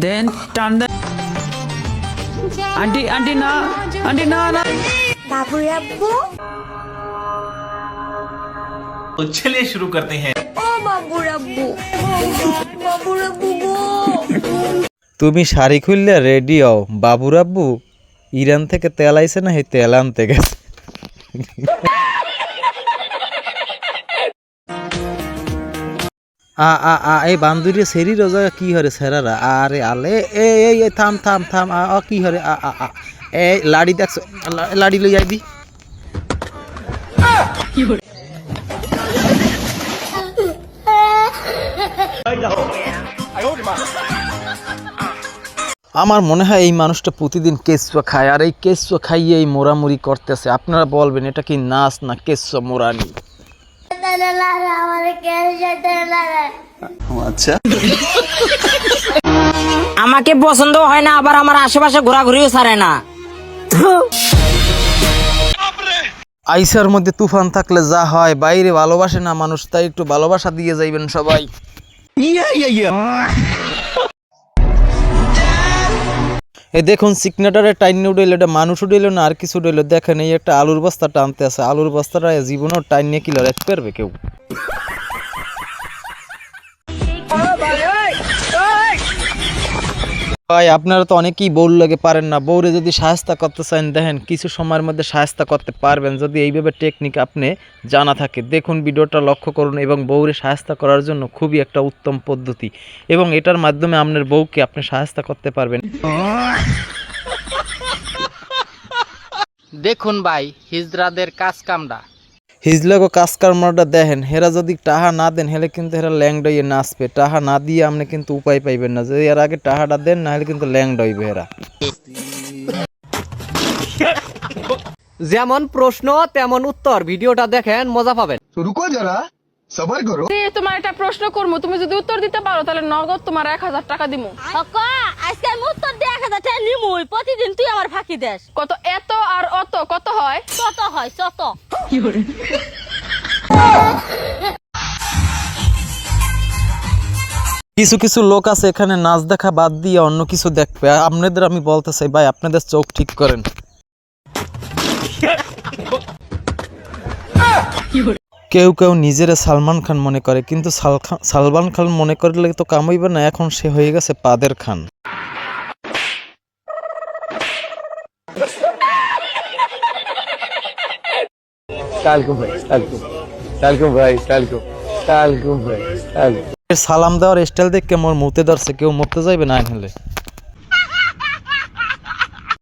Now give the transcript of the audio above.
Then turn the auntie na बाबू अब्बू तो चलिए शुरू करते हैं। ओ बाबू अब्बू गो তুমি শাড়ি খুললে রেডি হও, বাবুর আব্বু ইরান থেকে তেল আইছে না, এই তেল আনতে গেছে। এই বান্দুরি সেরি রোজা কি হরে সেরারা, আরে আলে এই থাম থাম থাম, কি হরে এই লাড়ি দেখছ, লাড়ি লই আইবি। আমার মনে হয় এই মানুষটা প্রতিদিন কেঁচুয়া খায়, আর এই কেঁচুয়া খাইয়ে এই মোরামুরি করতেছে। আপনারা বলবেন এটা কি নাচ না কেঁচুয়া মোরানি? আচ্ছা আমাকে পছন্দ হয় না, আবার আমার আশেপাশে ঘোরাঘুরিও ছাড়ে না। আইসার মধ্যে তুফান থাকলে যা হয়, বাইরে ভালোবাসে না মানুষ, তাই একটু ভালোবাসা দিয়ে যাইবেন সবাই। এই দেখুন সিগনেটারে টাইন উঠেল, এটা মানুষ উঠেল না আর কিছু উঠেল। দেখেন এই একটা আলুর বস্তা টানতে আছে, আলুর বস্তাটা জীবনেও টাইন নিয়ে কিলো রাখতে পারবে কেউ? ভাই আপনারা তো অনেকেই বউর লাগে পারেন না, বউরে যদি সাহায্য করতে চান দেখেন কিছু সময়ের মধ্যে সাহায্য করতে পারবেন, যদি এইভাবে টেকনিক আপনি জানা থাকে। দেখুন ভিডিওটা লক্ষ্য করুন, এবং বউরে সাহায্য করার জন্য খুবই একটা উত্তম পদ্ধতি, এবং এটার মাধ্যমে আপনার বউকে আপনি সাহায্য করতে পারবেন। দেখুন ভাই হিজড়াদের কাজ কামড়া, হিজলাগো কাজকর্মটা দেখেন, হেরা যদি টাহা না দেন হেলে কিন্তু হেরা ল্যাংডাইয়ে নাচবে। টাহা না দিয়ে আপনি কিন্তু উপায় পাইবেন না, যদি এর আগে টাহাটা দেন না হলে কিন্তু ল্যাংডাইবে হেরা। যেমন প্রশ্ন তেমন উত্তর, ভিডিওটা দেখেন মজা পাবেন। রুকো যারা সবার করো। তোমার একটা প্রশ্ন করবো, তুমি যদি উত্তর দিতে পারো তাহলে নগদ তোমার 1000 টাকা দিমু। আজকে আমি উত্তর দিয়ে 1000 টাকা নিমুই, প্রতিদিন তুই আমার ফাঁকি দেস। কত এত আর অত কত হয়? কত হয় কত? কিছু কিছু লোক আছে এখানে নাচ দেখা বাদ দিয়ে অন্য কিছু দেখবে। আপনাদের আমি বলতে চাই ভাই, আপনাদের চোখ ঠিক করেন। কেউ কেউ নিজেরা সালমান খান মনে করে, কিন্তু সালমান খান মনে করলে তো কামাইবে না, এখন সে হয়ে গেছে পাদের খান। সালাম দেওয়ার স্টাইল দেখে মোর মুতে ধরছে, কেউ মরতে যাইবে না হলে।